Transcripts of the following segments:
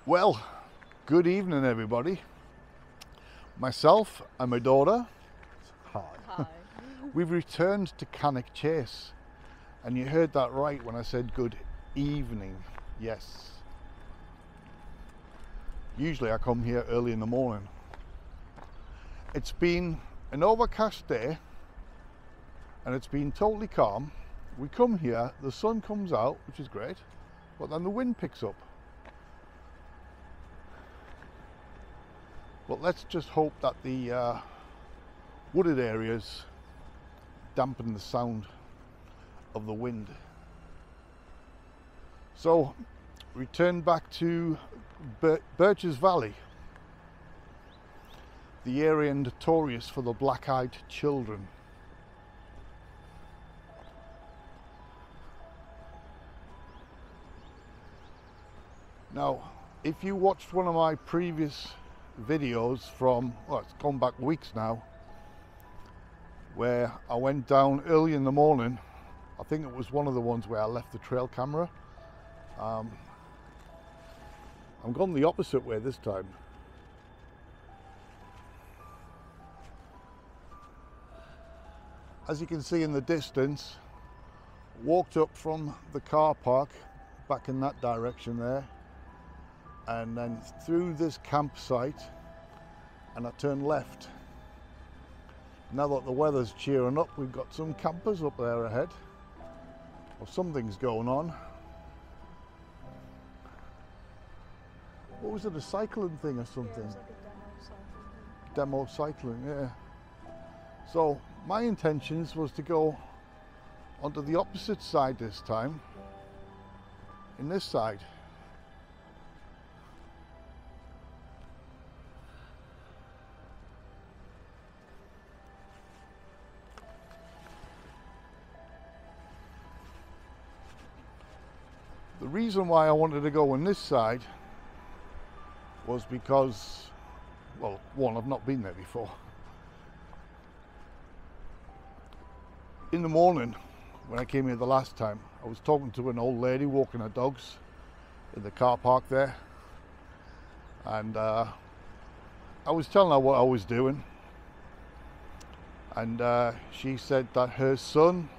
Well, good evening everybody. Myself and my daughter, Hi. we've returned to Cannock Chase. And you heard that right when I said good evening. Yes. Usually I come here early in the morning. It's been an overcast day and it's been totally calm. We come here, the sun comes out, which is great, but then the wind picks up. But let's just hope that the wooded areas dampen the sound of the wind. So, return back to Birches Valley, the area notorious for the black-eyed children. Now, if you watched one of my previous videos from, well, it's gone back weeks now, where I went down early in the morning. I think it was one of the ones where I left the trail camera. I'm gone the opposite way this time. As you can see in the distance, walked up from the car park back in that direction there, and then through this campsite, and I turned left. Now that the weather's cheering up, we've got some campers up there ahead, or something's going on. What was it, a cycling thing or something? Yeah, it was like a Demo cycling, yeah. So my intentions was to go onto the opposite side this time, in this side. The reason why I wanted to go on this side was because, well, one, I've not been there before. In the morning, when I came here the last time, I was talking to an old lady walking her dogs in the car park there. And I was telling her what I was doing. And she said that her son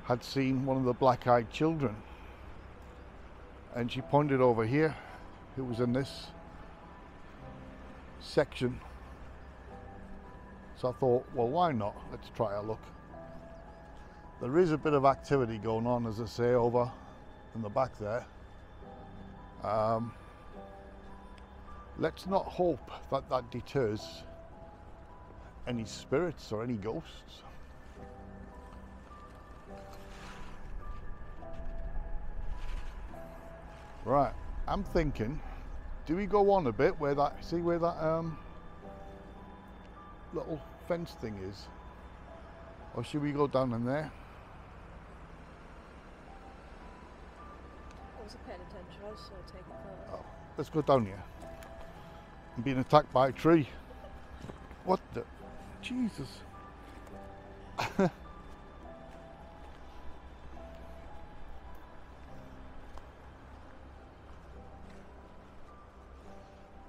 had seen one of the black-eyed children. And she pointed over here. It was in this section. So I thought, well, why not? Let's try a look. There is a bit of activity going on, as I say, over in the back there. Let's not hope that that deters any spirits or any ghosts. Right, I'm thinking, do we go on a bit where that, see where that little fence thing is? Or should we go down in there? I wasn't paying attention, I was sort of taking photos. Oh, let's go down here. I'm being attacked by a tree. What the? Jesus.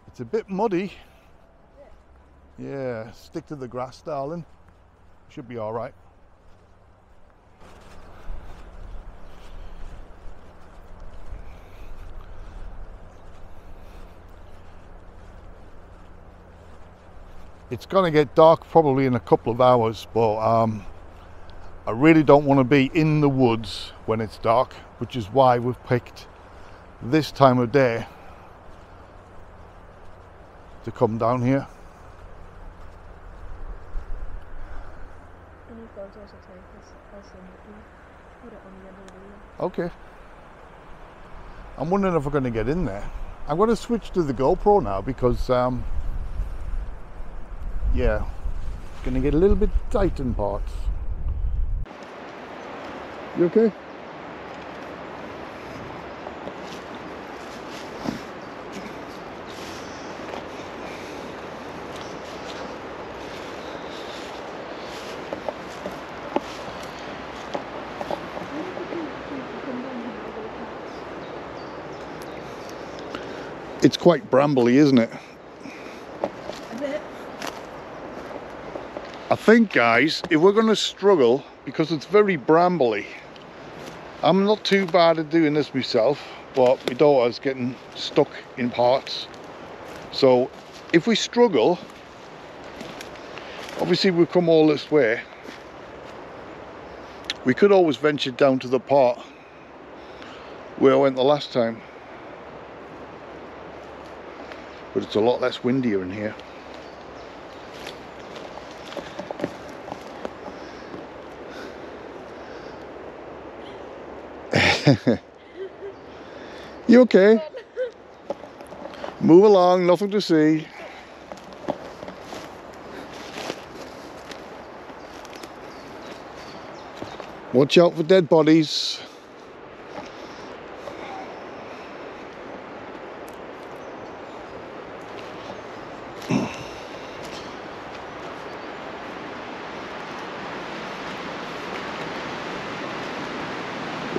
It's a bit muddy. Yeah, stick to the grass, darling. Should be all right. It's gonna get dark probably in a couple of hours, but I really don't want to be in the woods when it's dark, which is why we've picked this time of day to come down here. Any photos I'll take this, I'll send it to you. Put it on the end of the video. Okay. I'm wondering if we're going to get in there. I'm going to switch to the GoPro now because, yeah, it's going to get a little bit tight in parts. You okay? It's quite brambly, isn't it? A bit. I think, guys, if we're going to struggle, because it's very brambly, I'm not too bad at doing this myself, but my daughter's getting stuck in parts. So if we struggle, obviously we've come all this way, we could always venture down to the part where I went the last time, but it's a lot less windier in here. You okay? Move along, nothing to see. Watch out for dead bodies.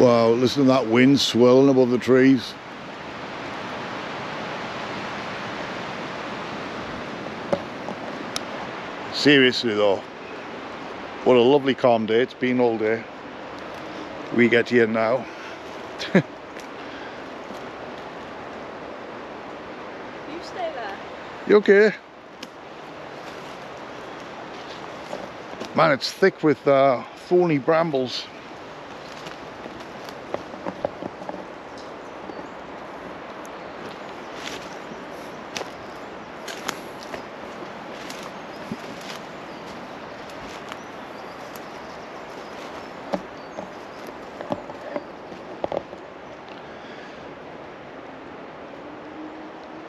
Wow, listen to that wind swirling above the trees. Seriously though, what a lovely calm day it's been all day. We get here now. You stay there. You okay? Man, it's thick with thorny brambles.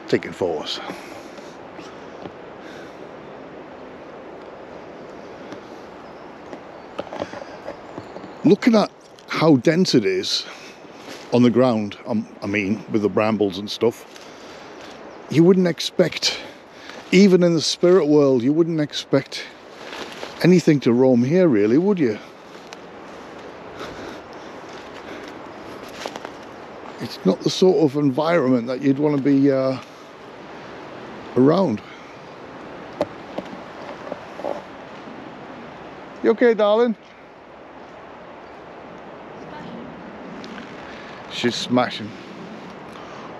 Taking photos. Looking at how dense it is on the ground, I mean, with the brambles and stuff, you wouldn't expect, even in the spirit world, you wouldn't expect anything to roam here, really, would you? It's not the sort of environment that you'd want to be around. You okay, darling? She's smashing.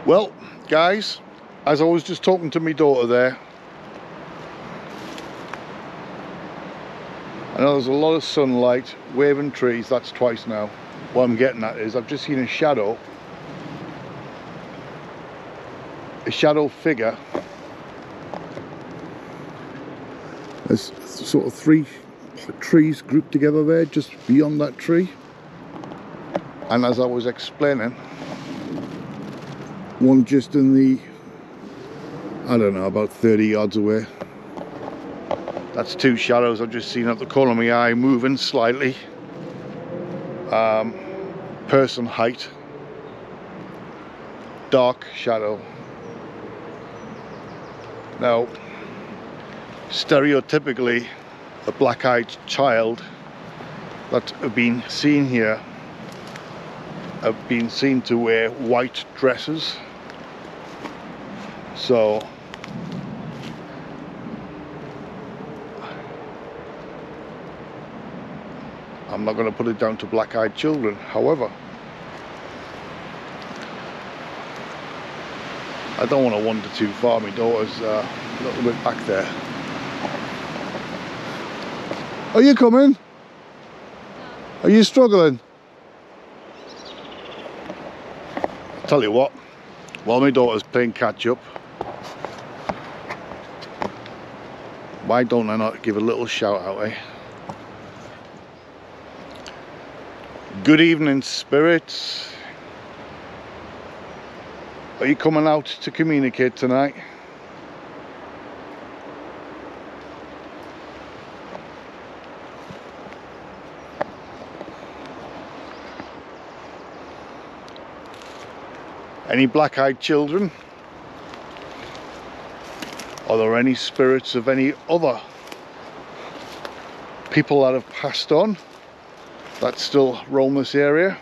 Well, guys, as I was just talking to my daughter there, I know there's a lot of sunlight, waving trees, that's twice now. What I'm getting at is I've just seen a shadow figure. There's sort of 3 trees grouped together there, just beyond that tree. And as I was explaining, one just in the, I don't know, about 30 yards away. That's 2 shadows I've just seen at the corner of my eye moving slightly. Person height. Dark shadow. Now, stereotypically, the black-eyed child that have been seen here have been seen to wear white dresses. So I'm not going to put it down to black-eyed children. However, I don't want to wander too far. My daughter's a little bit back there. Are you coming? No. Are you struggling? Tell you what, while my daughter's playing catch up, why don't I not give a little shout out, eh? Good evening, spirits. Are you coming out to communicate tonight? Any black-eyed children? Are there any spirits of any other people that have passed on that still roam this area?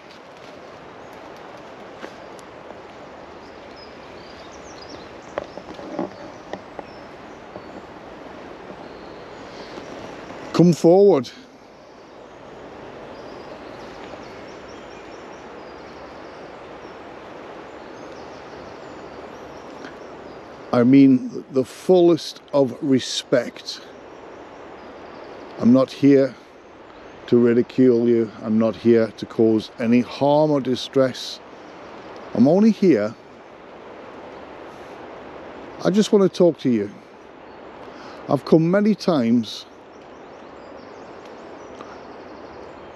Come forward. I mean the fullest of respect. I'm not here to ridicule you. I'm not here to cause any harm or distress. I'm only here. I just want to talk to you. I've come many times,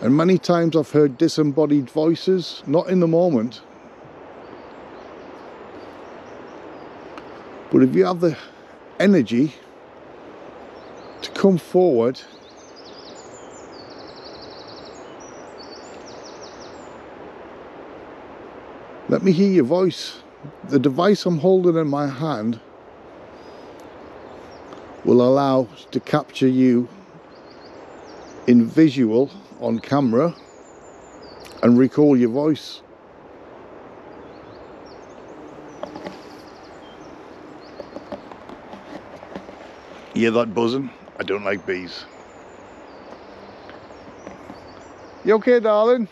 and many times I've heard disembodied voices, not in the moment. But if you have the energy to come forward, let me hear your voice. The device I'm holding in my hand will allow to capture you in visual on camera and recall your voice. You hear that buzzing? I don't like bees. You okay, darling?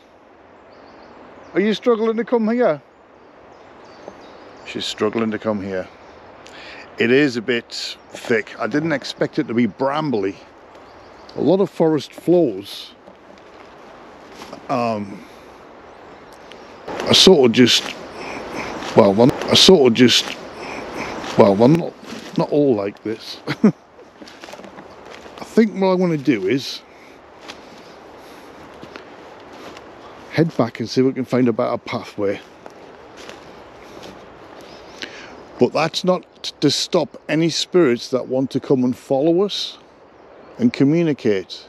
Are you struggling to come here? She's struggling to come here. It is a bit thick. I didn't expect it to be brambly. A lot of forest floors are sort of just, well, they're not all like this. I think what I want to do is head back and see if we can find a better pathway. But that's not to stop any spirits that want to come and follow us and communicate.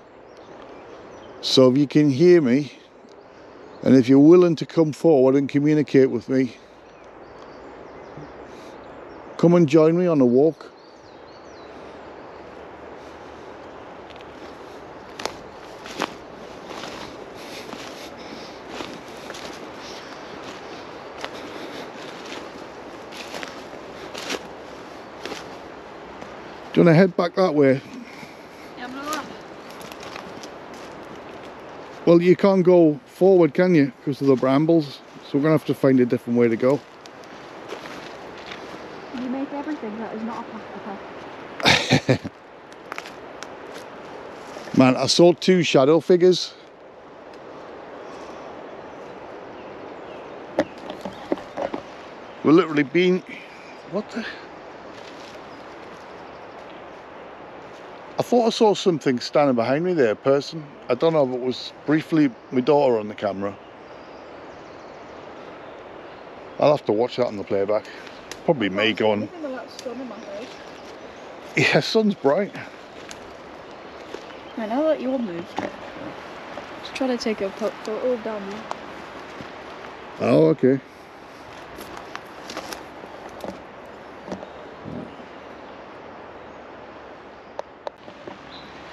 So if you can hear me, and if you're willing to come forward and communicate with me, come and join me on a walk. Do you want to head back that way? Yeah, I'm not. Well, you can't go forward, can you? Because of the brambles. So we're going to have to find a different way to go. You make everything that is not a path. Man, I saw two shadow figures. We're literally being... What the... I thought I saw something standing behind me there, a person. I don't know if it was briefly my daughter on the camera. I'll have to watch that on the playback. Probably me going... Look at that sun in my face. Yeah, sun's bright. I know that you'll move. Just trying to take a photo of down there. Oh, okay.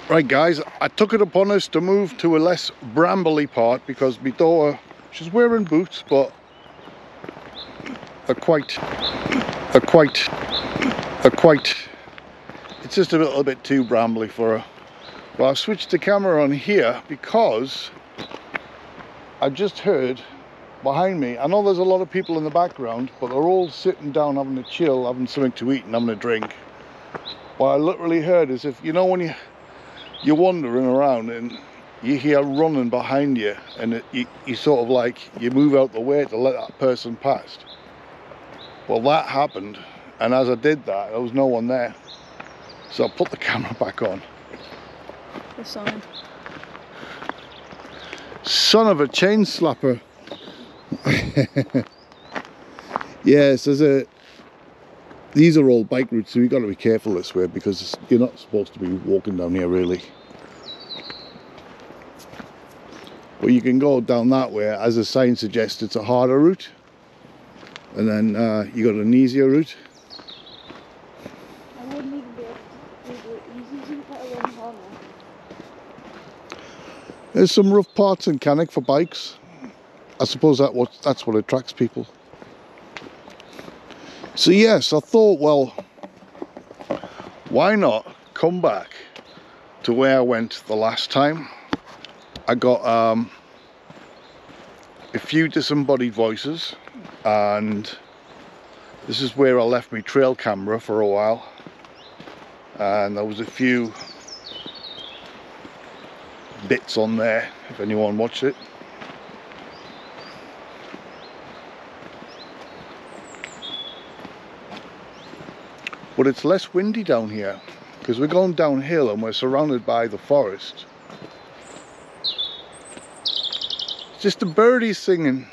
Right guys, I took it upon us to move to a less brambly part because my daughter, she's wearing boots, but they're quite, it's just a little bit too brambly for her. But I've switched the camera on here because I just heard behind me, I know there's a lot of people in the background, but they're all sitting down having a chill, having something to eat and having a drink. What I literally heard is, if you know when you're wandering around and you hear running behind you, and you sort of like, you move out the way to let that person past. Well, that happened, and as I did that, there was no one there. So I put the camera back on. The sign. Son of a chain slapper. Yes, these are all bike routes, so you've got to be careful this way because you're not supposed to be walking down here really. But you can go down that way, as the sign suggests. It's a harder route, and then you got an easier route. I wouldn't even be able to do it easy, let alone harder. There's some rough parts in Cannock for bikes. I suppose that's what attracts people. So yes, I thought, well, why not come back to where I went the last time. I got a few disembodied voices, and this is where I left my trail camera for a while, and there was a few bits on there if anyone watched it. But it's less windy down here because we're going downhill and we're surrounded by the forest. It's just the birdies singing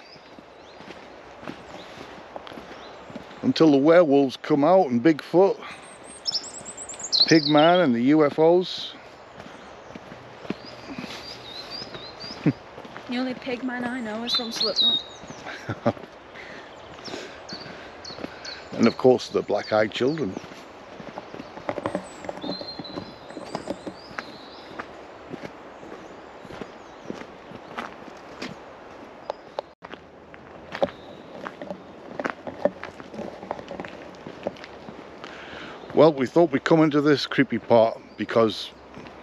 until the werewolves come out, and Bigfoot, Pigman and the UFOs. The only Pigman I know is from Slipknot. And of course the black-eyed children. Well, we thought we'd come into this creepy part because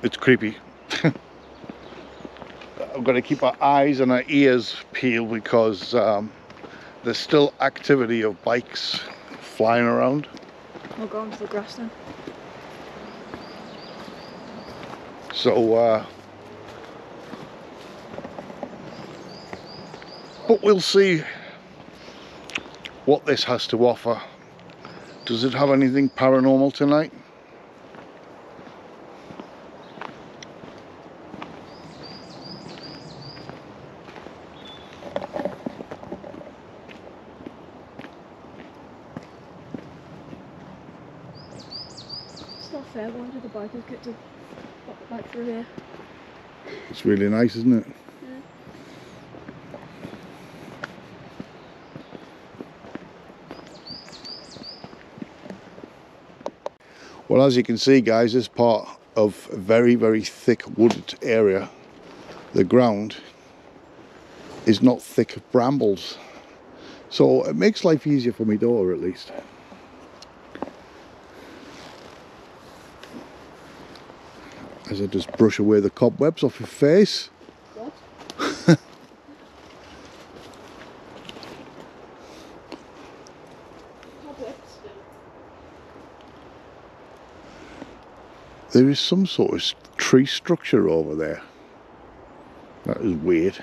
it's creepy. I've got to keep our eyes and our ears peeled because there's still activity of bikes flying around. We'll go into the grass then. So, but we'll see what this has to offer. Does it have anything paranormal tonight? It's not fair, why do the bikers get to walk back through here? It's really nice, isn't it? Yeah. Well, as you can see, guys, this part of a very, very thick wooded area, the ground is not thick brambles. So it makes life easier for my daughter, at least. As I just brush away the cobwebs off her face. What? There is some sort of tree structure over there. That is weird.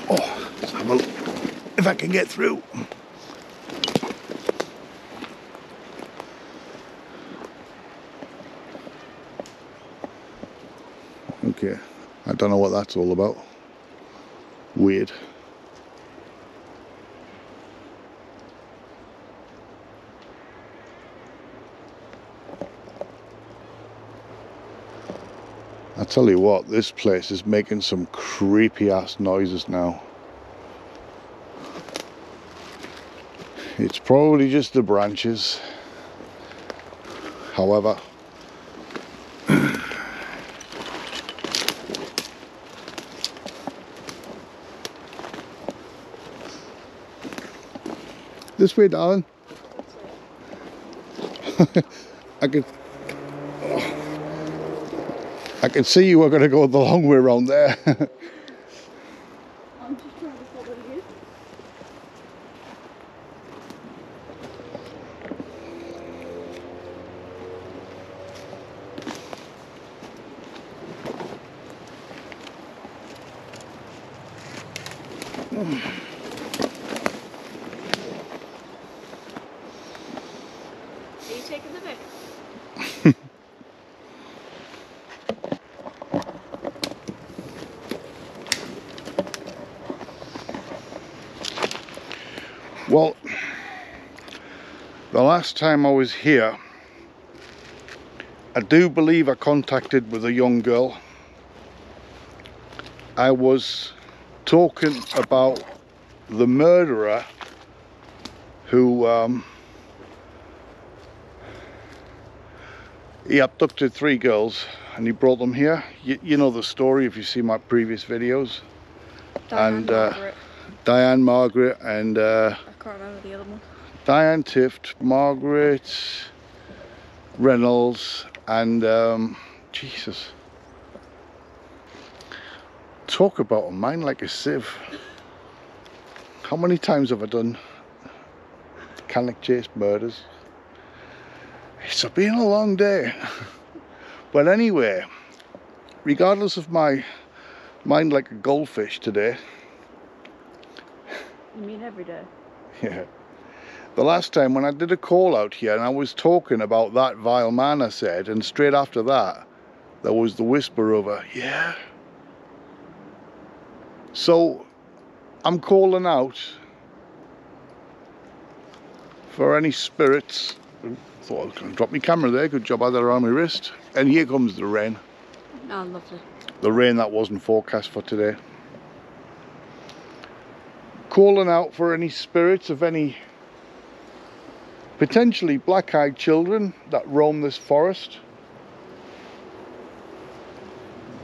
Oh, let's have a look if I can get through. Okay, I don't know what that's all about. Weird. I tell you what, this place is making some creepy ass noises now. It's probably just the branches. However, this way, darling. I can see you are going to go the long way around there. I'm just trying to follow you. Are you taking the bit? Well, the last time I was here, I do believe I contacted with a young girl. I was talking about the murderer who he abducted 3 girls and he brought them here. You know the story if you see my previous videos. Diane And Margaret. Diane, Margaret, and I can't remember the other one. Diane Tift, Margaret Reynolds, and Jesus. Talk about a mind like a sieve. How many times have I done Cannock chase murders? It's been a long day. But anyway, regardless of my mind like a goldfish today. You mean every day? Yeah. The last time when I did a call out here and I was talking about that vile man, I said, and straight after that there was the whisper over, yeah. So I'm calling out for any spirits. Thought I was going to drop my camera there. Good job I had it around my wrist. And here comes the rain. Oh, lovely. The rain that wasn't forecast for today. Calling out for any spirits of any potentially black-eyed children that roam this forest.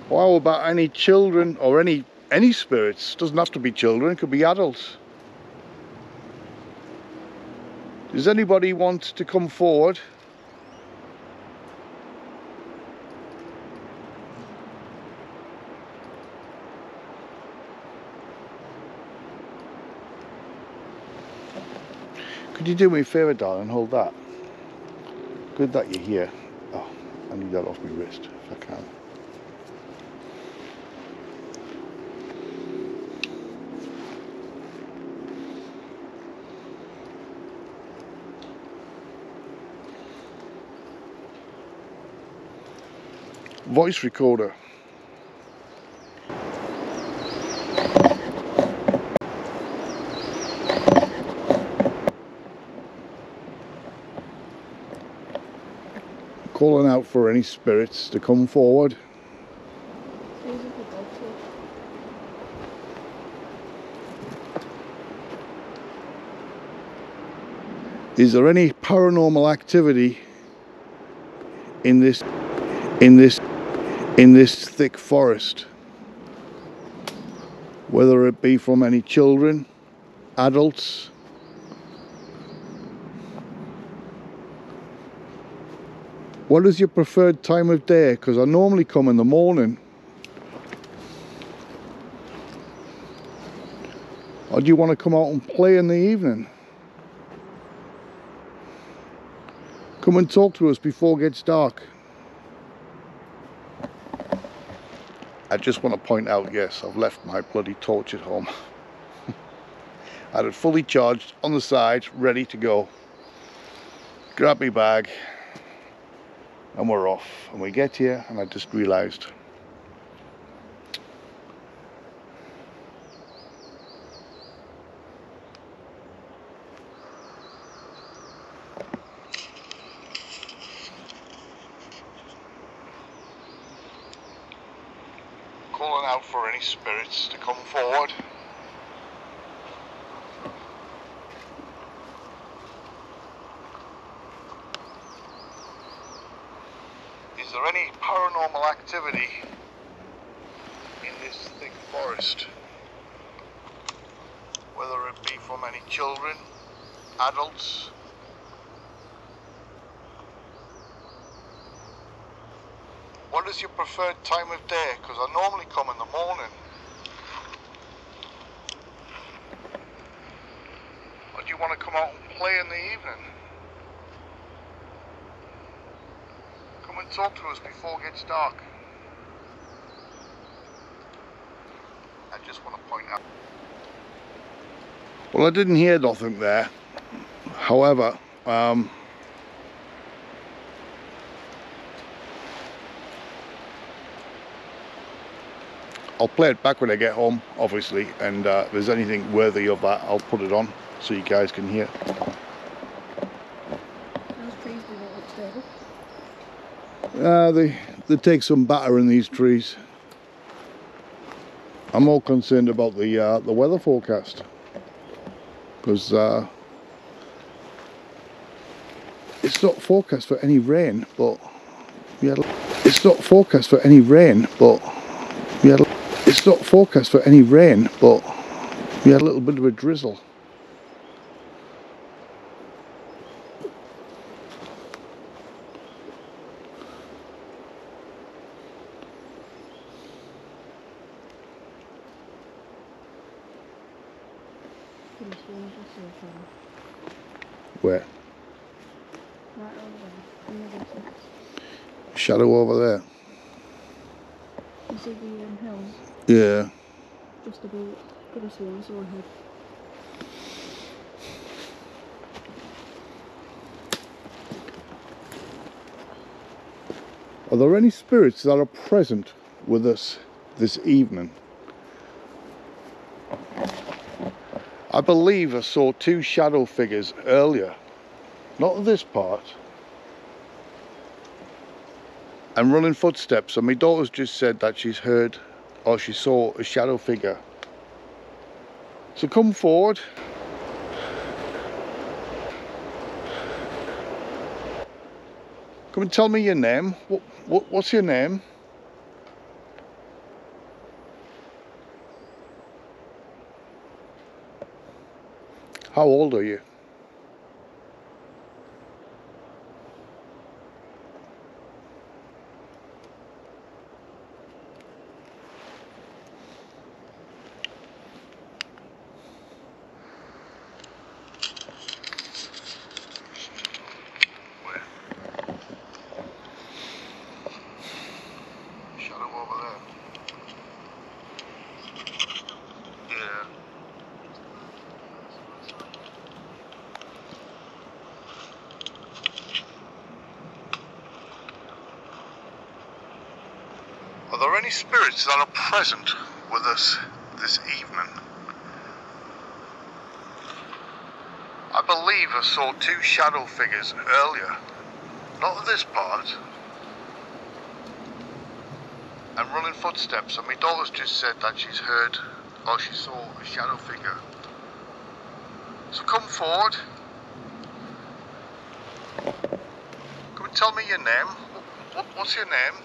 Or how about any children or any spirits? Doesn't have to be children, it could be adults. Does anybody want to come forward? Could you do me a favour, darling? Hold that. Good that you're here. Oh, I need that off my wrist if I can. Voice recorder. Calling out for any spirits to come forward. Is there any paranormal activity in this thick forest? Whether it be from any children, adults, what is your preferred time of day? Because I normally come in the morning. Or do you want to come out and play in the evening? Come and talk to us before it gets dark. I just want to point out, yes, I've left my bloody torch at home. I had it fully charged on the side, ready to go. Grab my bag. And we're off, and we get here and I just realised calling out for any spirits to come forward. Is there any paranormal activity in this thick forest? Whether it be from any children, adults, what is your preferred time of day? Because I normally come in the morning. Or do you want to come out and play in the evening? Come and talk to us before it gets dark. I just want to point out. Well, I didn't hear nothing there. However, I'll play it back when I get home, obviously, and if there's anything worthy of that, I'll put it on so you guys can hear. They take some batter in these trees. I'm more concerned about the weather forecast, because it's not forecast for any rain, but we had it's not forecast for any rain, but we had We had a little bit of a drizzle. Where? Right over there, in the distance. Shadow over there. You see the hills? Yeah. Just about, could have sworn so ahead. Are there any spirits that are present with us this evening? I believe I saw two shadow figures earlier, not this part, and running footsteps, and my daughter's just said that she's heard or she saw a shadow figure. So come forward. Come and tell me your name. What's your name? How old are you? Are there any spirits that are present with us this evening? I believe I saw two shadow figures earlier, not this part, and running footsteps, and my daughter's just said that she's heard or she saw a shadow figure. So come forward. Come and tell me your name. What's your name?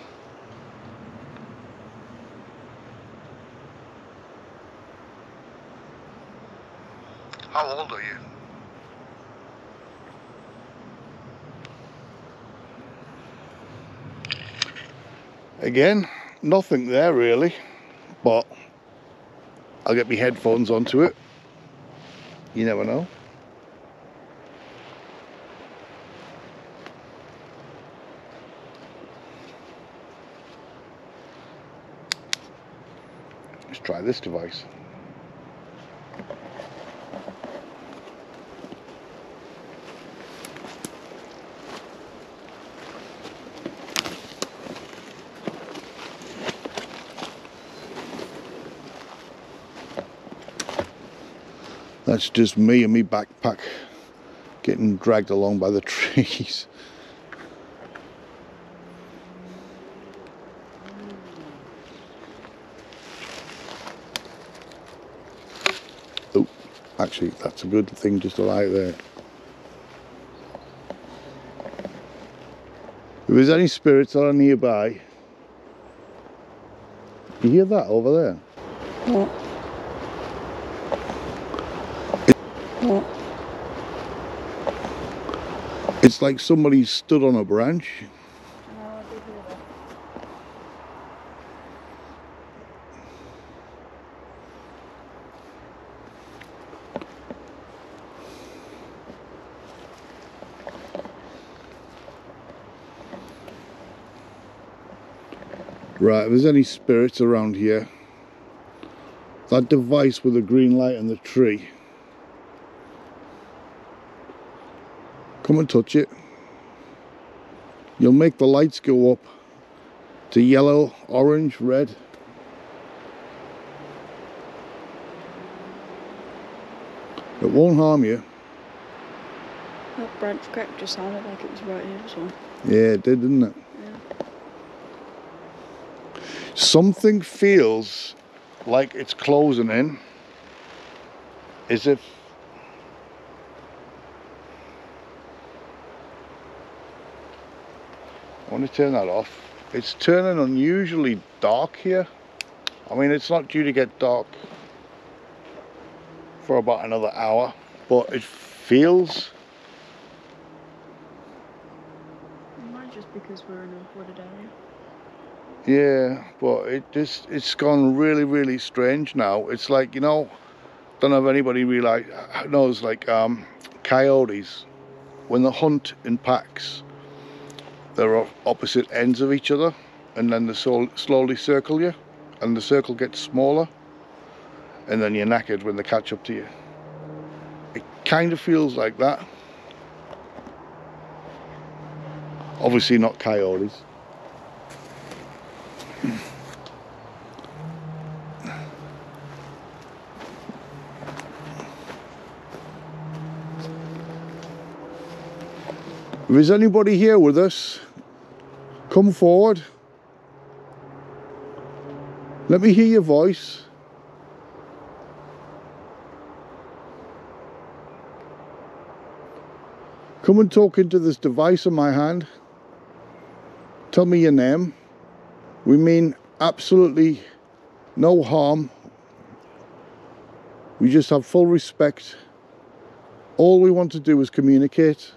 How old are you? Again, nothing there really, but I'll get my headphones onto it. You never know. Let's try this device. That's just me and me backpack getting dragged along by the trees. Oh, actually that's a good thing just to lie there. If there's any spirits that are nearby, you hear that over there? What? What? It's like somebody stood on a branch. No, I did hear that. Right, if there's any spirits around here, that device with the green light on the tree, come and touch it. You'll make the lights go up to yellow, orange, red. It won't harm you. That branch crack just sounded like it was right here as well. Yeah, it did, didn't it? Yeah. Something feels like it's closing in, as if I want to turn that off. It's turning unusually dark here. I mean, it's not due to get dark for about another hour, but it feels... It might just because we're in a wooded area. Yeah, but it's gone really, really strange now. It's like, you know, don't know if anybody really knows, like coyotes, when they hunt in packs, they're off opposite ends of each other, and then they slowly circle you, and the circle gets smaller, and then you're knackered when they catch up to you. It kind of feels like that. Obviously not coyotes. If there's anybody here with us, come forward. Let me hear your voice. Come and talk into this device in my hand. Tell me your name. We mean absolutely no harm. We just have full respect. All we want to do is communicate.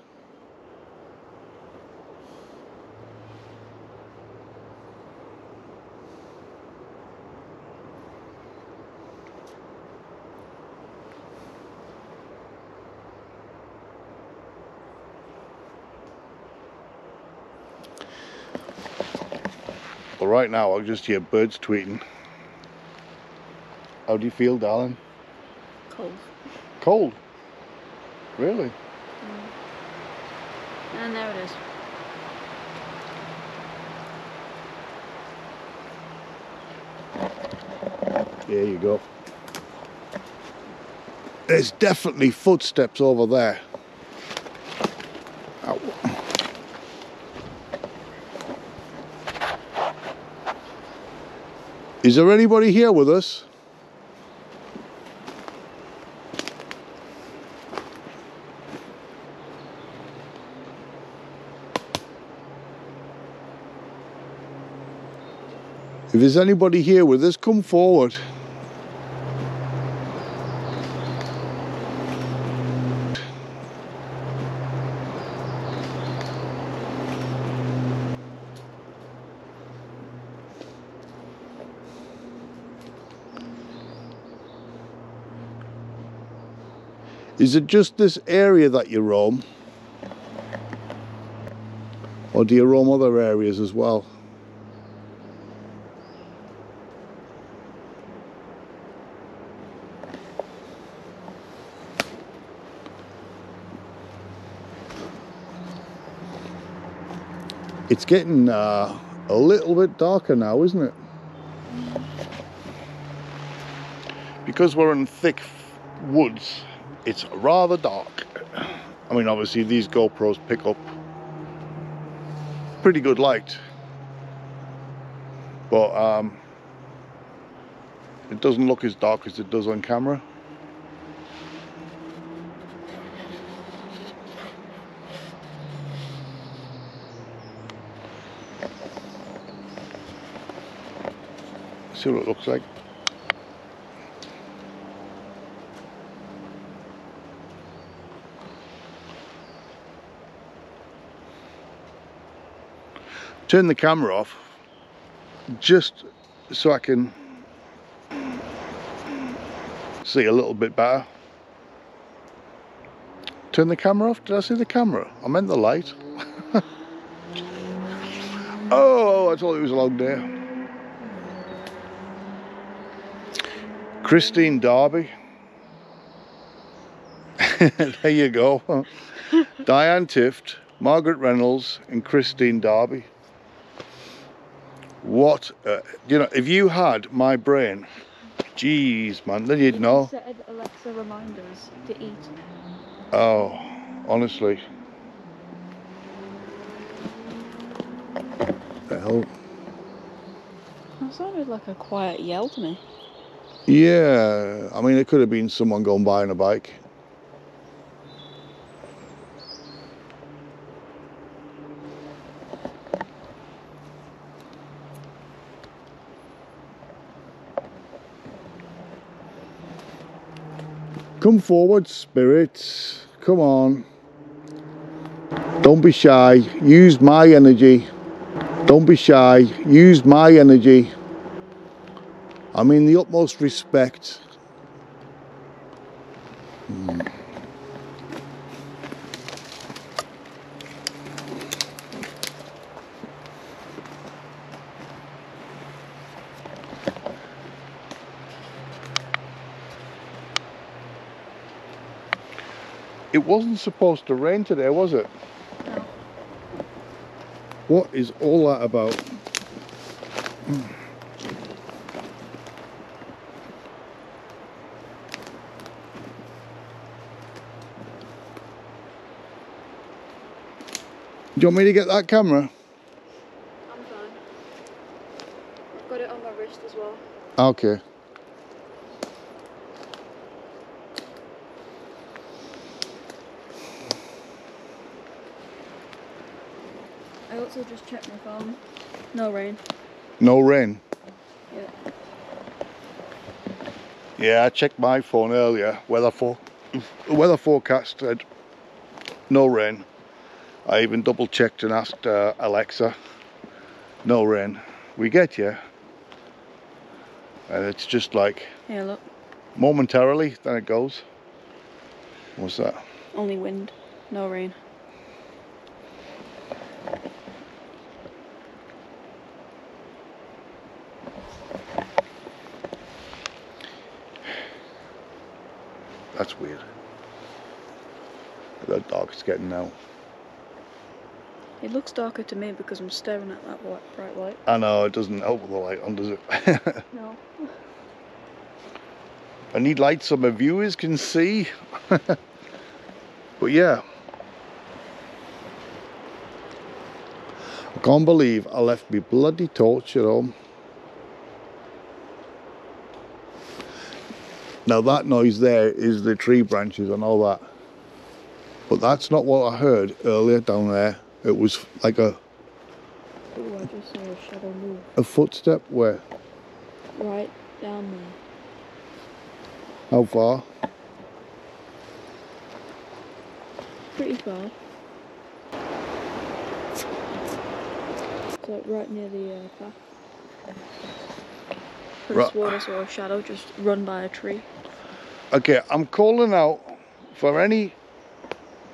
Well, right now I'll just hear birds tweeting. How do you feel, darling? Cold. Cold? Really? And there it is. There you go. There's definitely footsteps over there. Ow. Is there anybody here with us? If there's anybody here with us, come forward. Is it just this area that you roam? Or do you roam other areas as well? It's getting a little bit darker now, isn't it? Because we're in thick woods, it's rather dark. I mean, obviously these GoPros pick up pretty good light, but it doesn't look as dark as it does on camera. See what it looks like. Turn the camera off just so I can see a little bit better. Turn the camera off? Did I see the camera? I meant the light. Oh, I thought it was a long day. Christine Darby. There you go. Diane Tift, Margaret Reynolds and Christine Darby. What, you know, if you had my brain, jeez man, then you'd know. Set Alexa reminders to eat. Oh, honestly. The hell? That sounded like a quiet yell to me. Yeah, I mean it could have been someone going by on a bike. Come forward, spirits. Come on. Don't be shy. Use my energy. Don't be shy. Use my energy. I mean the utmost respect. It wasn't supposed to rain today, was it? No. What is all that about? Do you want me to get that camera? I'm fine. I've got it on my wrist as well. Okay. I also just checked my phone. No rain. No rain? Yeah. Yeah, I checked my phone earlier. Weather forecast said no rain. I even double checked and asked Alexa. No rain. We get you. And it's just like Yeah, look. momentarily, then it goes. What's that? Only wind. No rain. That's weird. Look how dark it's getting now. It looks darker to me because I'm staring at that bright light. I know, it doesn't help with the light on, does it? No. I need light so my viewers can see. But yeah. I can't believe I left my bloody torch at home. Now that noise there is the tree branches and all that. But that's not what I heard earlier down there. It was like a Ooh, I just saw a shadow move. a footstep. Where? Right down there. How far? Pretty far. So right near the path. Could have sworn I saw a shadow just run by a tree. Okay, I'm calling out for any...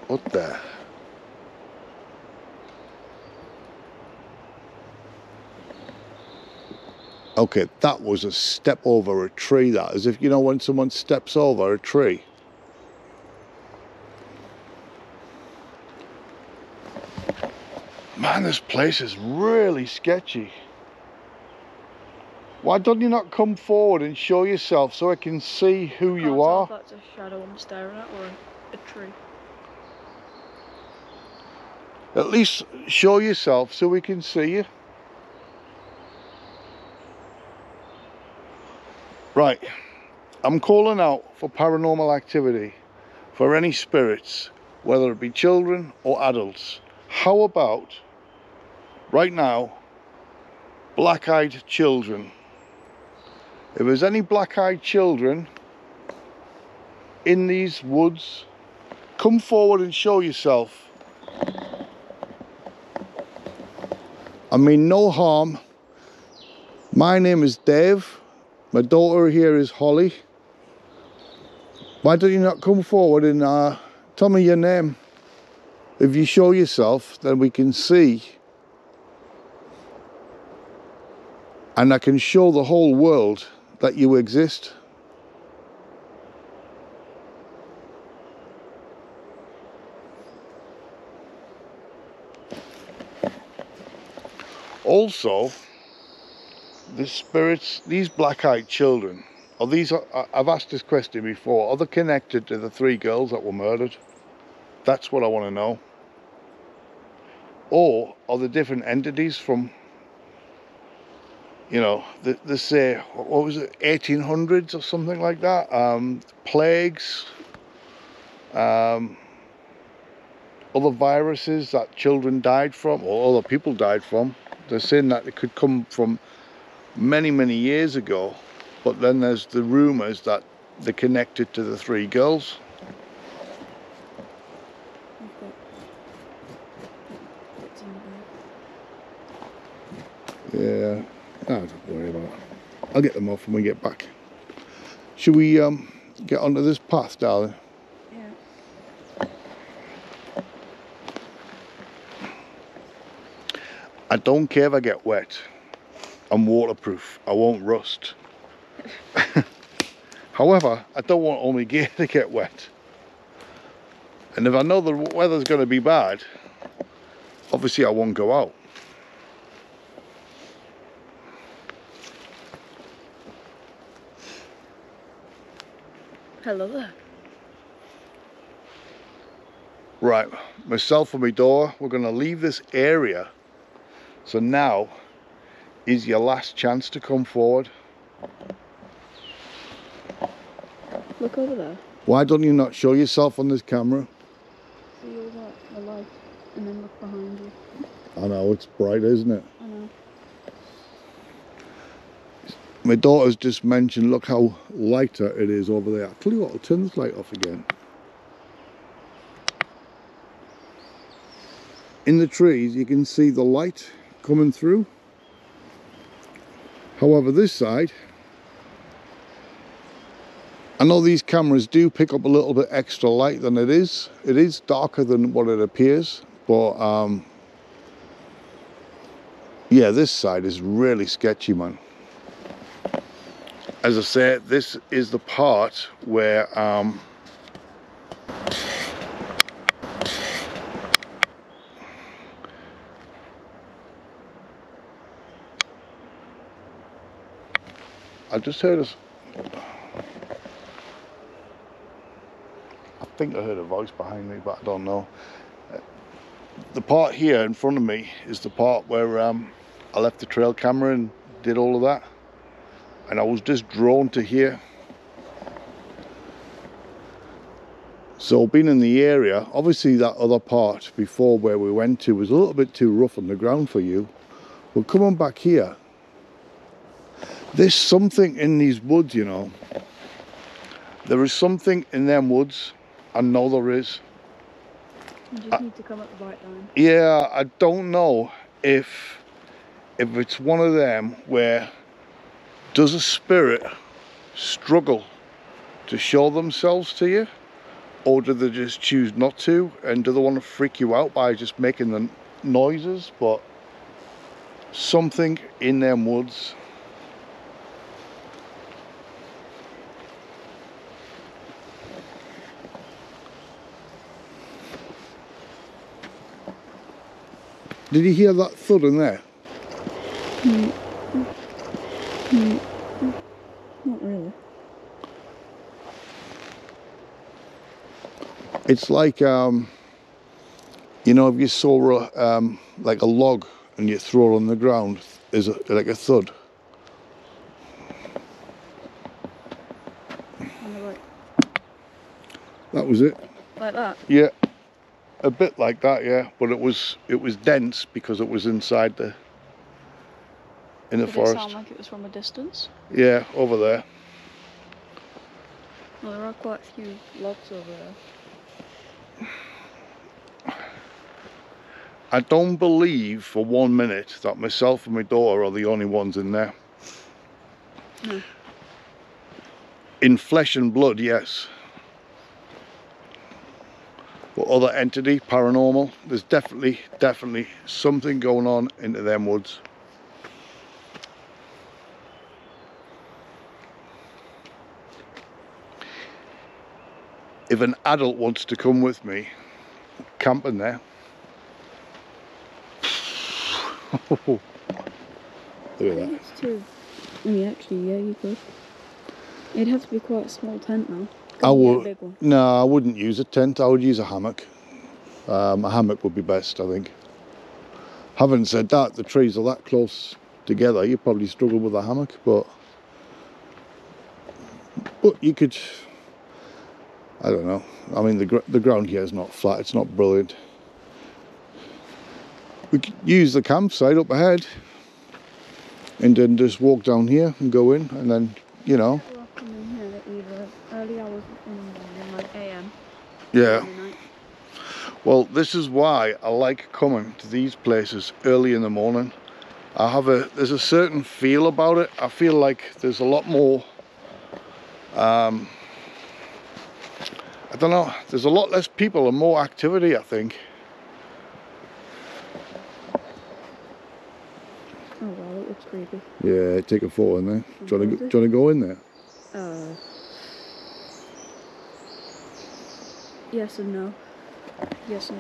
What the... Okay, that was a step over a tree, that. As if, you know, when someone steps over a tree. Man, this place is really sketchy. Why don't you not come forward and show yourself so I can see who you are? Can't tell if that's a shadow I'm staring at or a tree. At least show yourself so we can see you. Right, I'm calling out for paranormal activity, for any spirits, whether it be children or adults. How about, right now, black-eyed children? If there's any black-eyed children in these woods, come forward and show yourself. I mean no harm. My name is Dave. My daughter here is Holly. Why don't you not come forward and tell me your name? If you show yourself, then we can see. And I can show the whole world that you exist. Also, the spirits, these black-eyed children, are these, I've asked this question before, are they connected to the 3 girls that were murdered? That's what I want to know. Or are they different entities from, you know, they say, what was it, 1800s or something like that? Plagues, other viruses that children died from, or other people died from. They're saying that it could come from many, many years ago. But then there's the rumours that they're connected to the 3 girls. Yeah, don't worry about it. I'll get them off when we get back. Should we get onto this path, darling? Yeah. I don't care if I get wet. I'm waterproof. I won't rust. However, I don't want all my gear to get wet. And if I know the weather's going to be bad, obviously I won't go out. Hello there. Right, myself and my daughter, we're going to leave this area. So now is your last chance to come forward. Look over there. Why don't you not show yourself on this camera? See all that, the light, and then look behind you. I know, it's bright, isn't it? I know. My daughter's just mentioned, look how lighter it is over there. I'll tell you what, I'll turn this light off again. In the trees, you can see the light coming through. However, this side, I know these cameras do pick up a little bit extra light than it is. It is darker than what it appears, but yeah, this side is really sketchy, man. As I said, this is the part where I just heard us. I think I heard a voice behind me, but I don't know. The part here in front of me is the part where I left the trail camera and did all of that. And I was just drawn to here. So being in the area, obviously that other part before where we went to was a little bit too rough on the ground for you. But coming back here, there's something in these woods, you know. There is something in them woods. I know there is. You just need to come at the right time. Yeah, I don't know if it's one of them where does a spirit struggle to show themselves to you, or do they just choose not to, and do they want to freak you out by just making the noises? But something in them woods. Did you hear that thud in there? Not really. It's like, you know, if you saw like a log and you throw it on the ground, there's like a thud. On the right. That was it. Like that? Yeah, a bit like that, yeah. But it was dense because it was inside the forest. Did it sound like it was from a distance? Yeah, over there. Well, there are quite a few logs over there. I don't believe for 1 minute that myself and my daughter are the only ones in there. No. In flesh and blood, yes. But other entity, paranormal, there's definitely something going on into them woods. If an adult wants to come with me, camping there. Look at that. It's true. I mean, actually, yeah, you could. It'd have to be quite a small tent now. I would. A big one. No, I wouldn't use a tent. I would use a hammock. A hammock would be best, I think. Having said that, the trees are that close together, you probably struggle with a hammock, but you could. I don't know. I mean, the ground here is not flat. It's not brilliant. We could use the campsite up ahead, and then just walk down here and go in, and then, you know. We'll come in here either Yeah. Every night. Well, this is why I like coming to these places early in the morning. There's a certain feel about it. I feel like there's a lot more, I don't know, there's a lot less people and more activity, I think. Oh wow, that looks creepy. Yeah, take a photo in there. Do you want to go in there? Yes and no. Yes and...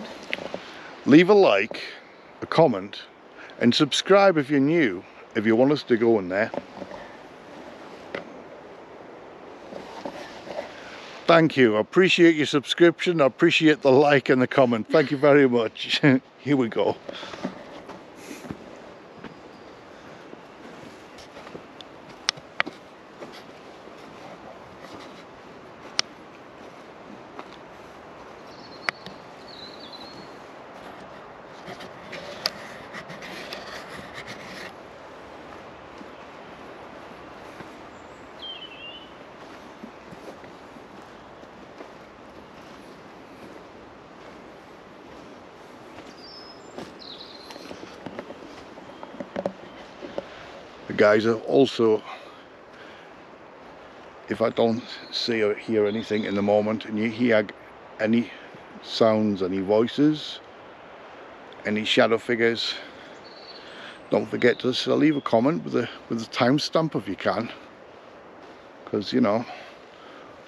Leave a like, a comment, and subscribe if you're new, if you want us to go in there. Thank you. I appreciate your subscription. I appreciate the like and the comment. Thank you very much. Here we go. The guys are also, if I don't see or hear anything in the moment and you hear any sounds, any voices, any shadow figures, don't forget to leave a comment with a timestamp if you can, because you know,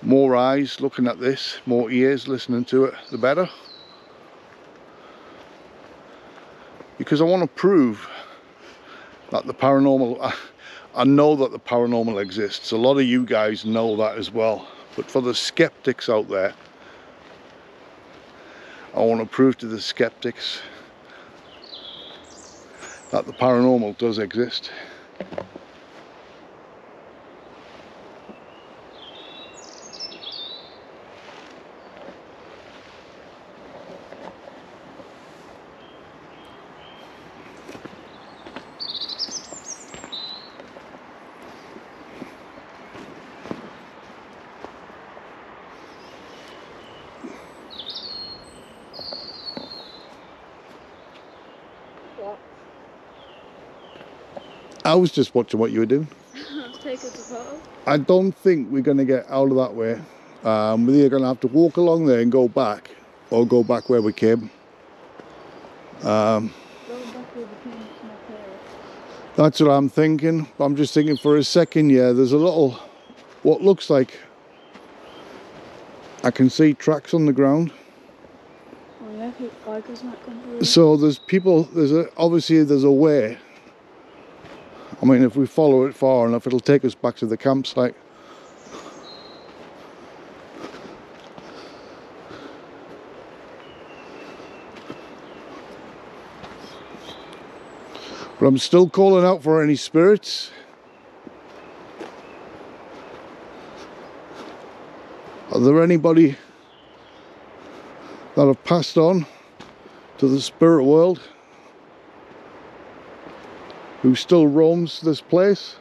more eyes looking at this, more ears listening to it, the better. Because I want to prove that the paranormal, I know that the paranormal exists. A lot of you guys know that as well. But for the skeptics out there, I want to prove to the skeptics that the paranormal does exist. I was just watching what you were doing. Take us a photo. I don't think we're going to get out of that way. We're either going to have to walk along there and go back, or go back where we came. Going back where we came, it's not there. That's what I'm thinking. I'm just thinking for a second, yeah, there's a little, what looks like, I can see tracks on the ground. Oh yeah, bikers might come through. So there's people, obviously there's a way. I mean, if we follow it far enough, it'll take us back to the campsite. But I'm still calling out for any spirits. Are there anybody that have passed on to the spirit world who still roams this place?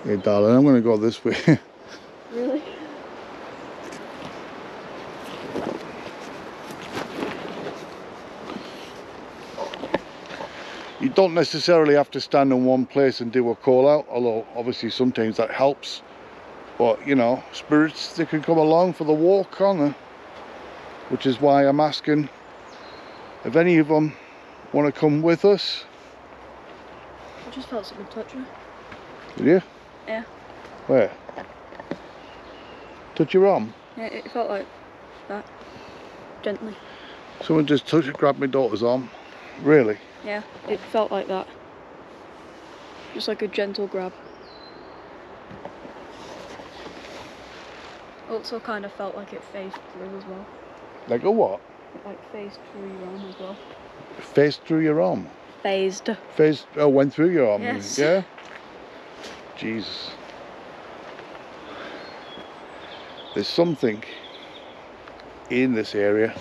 Hey darling, I'm going to go this way. Really? You don't necessarily have to stand in one place and do a call out, although obviously sometimes that helps. But you know, spirits, they can come along for the walk, can't they? Which is why I'm asking if any of them want to come with us. I just felt something touch me. Did you? Yeah. Where? Touch your arm? Yeah, it felt like that. Gently. Someone just grabbed my daughter's arm. Really? Yeah, it felt like that. Just like a gentle grab. Also kind of felt like it phased through as well. Like a what? It like phased through your arm as well. Phased through your arm? Phased. Phased, oh, went through your arm? Yes. Yeah? Jesus. There's something in this area.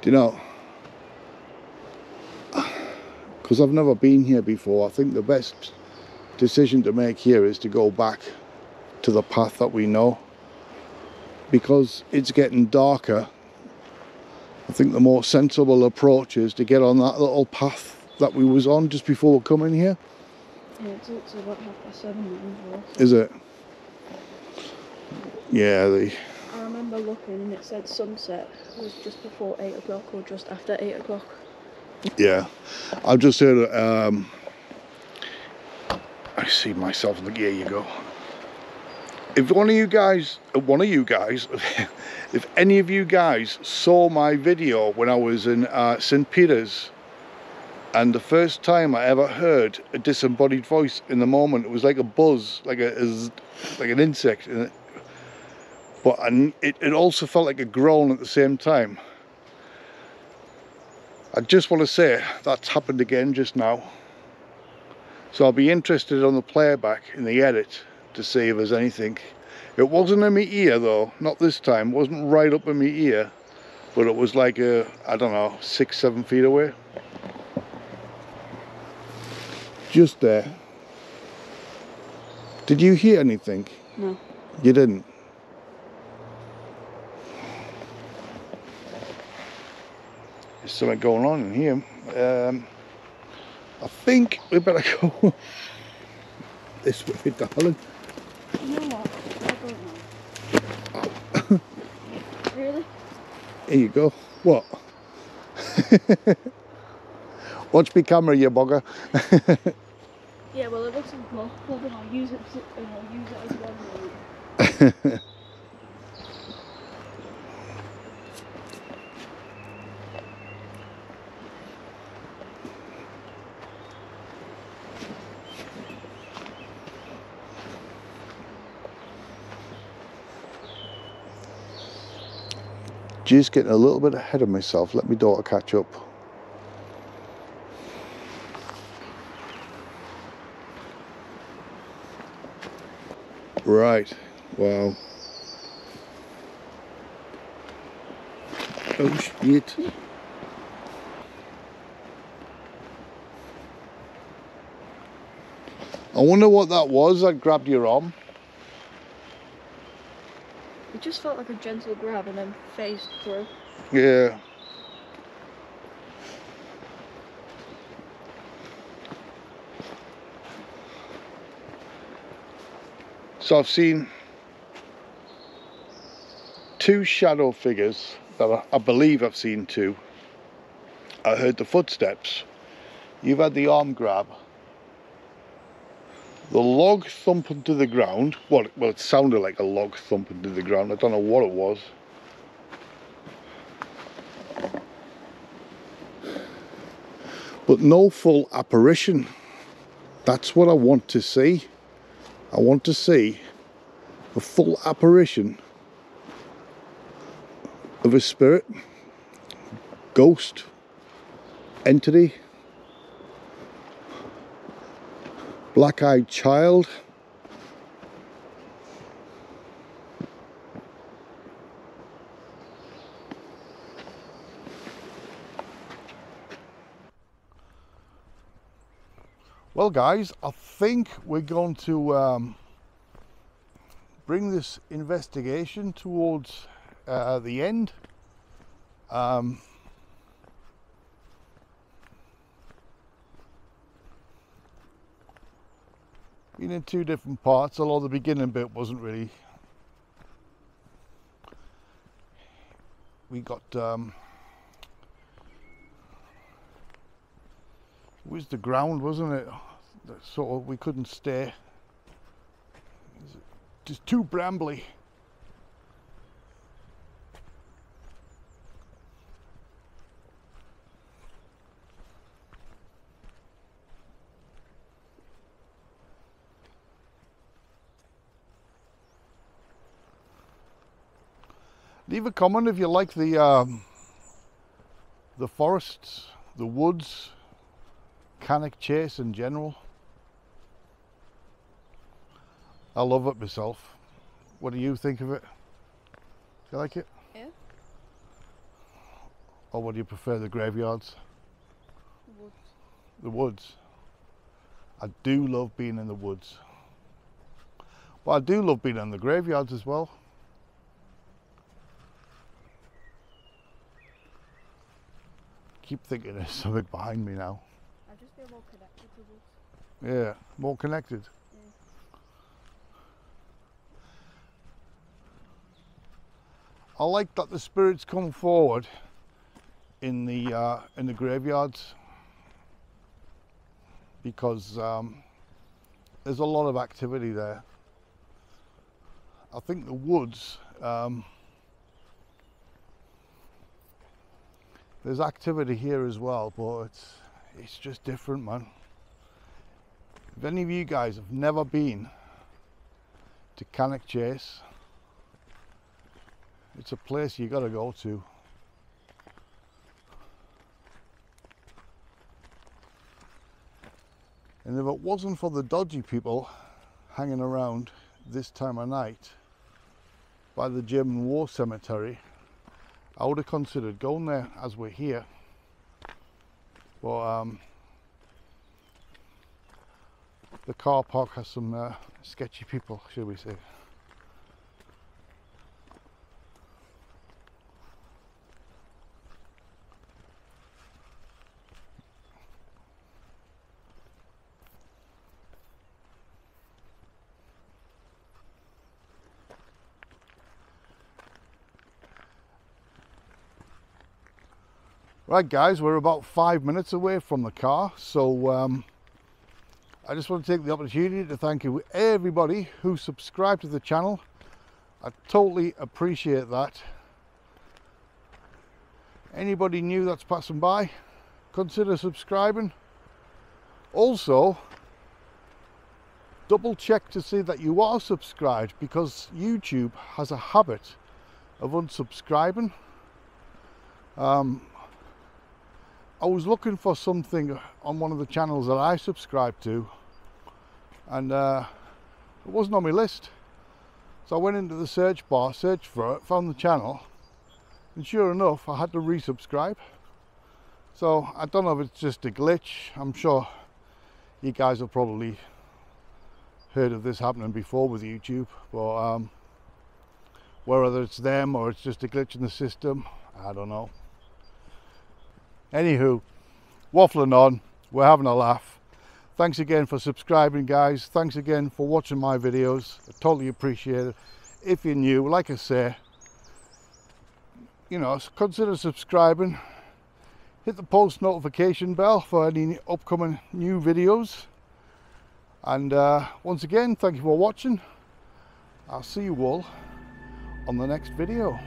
Do you know? Because I've never been here before, I think the best decision to make here is to go back to the path that we know, because it's getting darker. I think the more sensible approach is to get on that little path that we was on just before coming here. Yeah, it's about 7:30 now. Is it? Yeah, I remember looking and it said sunset was just before 8 o'clock or just after 8 o'clock. Yeah, I've just heard, I see myself, look, here you go. If one of you guys, if any of you guys saw my video when I was in St. Peter's, and the first time I ever heard a disembodied voice in the moment, it was like a buzz, like an insect, but it also felt like a groan at the same time. I just want to say that's happened again just now. So I'll be interested on the playback in the edit to see if there's anything. It wasn't in my ear though, not this time. It wasn't right up in my ear, but it was like I don't know, 6-7 feet away. Just there. Did you hear anything? No. You didn't? There's something going on in here. I think we better go this way, darling. You know what? I don't know. Really? Here you go. What? Watch me camera, you bugger. Yeah, well, it looks like well, then I'll use it as well. Just getting a little bit ahead of myself. Let my daughter catch up. Right, wow. Oh shit. I wonder what that was that grabbed your arm. It just felt like a gentle grab and then phased through. Yeah. So I've seen two shadow figures that I believe I've seen two. I heard the footsteps. You've had the arm grab. The log thumping to the ground. Well, it sounded like a log thumping to the ground. I don't know what it was. But no full apparition. That's what I want to see. I want to see a full apparition of a spirit, ghost, entity, black-eyed child. Well guys, I think we're going to bring this investigation towards the end. Been in two different parts, although the beginning bit wasn't really. We got it was the ground, wasn't it? Sort of, we couldn't stay. Just too brambly. Leave a comment if you like the forests, the woods, Cannock Chase in general. I love it myself. What do you think of it? Do you like it? Yeah. Or would you prefer the graveyards? Woods. The woods. I do love being in the woods. But I do love being in the graveyards as well. Keep thinking there's something behind me now. I just feel more connected to woods. Yeah, more connected. I like that the spirits come forward in the graveyards, because there's a lot of activity there. I think the woods, there's activity here as well, but it's just different, man. If any of you guys have never been to Cannock Chase, it's a place you gotta go to. And if it wasn't for the dodgy people hanging around this time of night by the German war cemetery, I would have considered going there as we're here. But the car park has some sketchy people, shall we say. Right guys, we're about 5 minutes away from the car, so I just want to take the opportunity to thank you everybody who subscribed to the channel. I totally appreciate that. Anybody new that's passing by, consider subscribing. Also, double check to see that you are subscribed, because YouTube has a habit of unsubscribing. I was looking for something on one of the channels that I subscribe to, and it wasn't on my list. So I went into the search bar, searched for it, found the channel, and sure enough I had to resubscribe. So I don't know if it's just a glitch. I'm sure you guys have probably heard of this happening before with YouTube, but whether it's them or it's just a glitch in the system, I don't know. Anywho, waffling on, we're having a laugh. Thanks again for subscribing, guys. Thanks again for watching my videos. I totally appreciate it. If you're new, like I say, you know, consider subscribing. Hit the post notification bell for any upcoming new videos. And once again, thank you for watching. I'll see you all on the next video.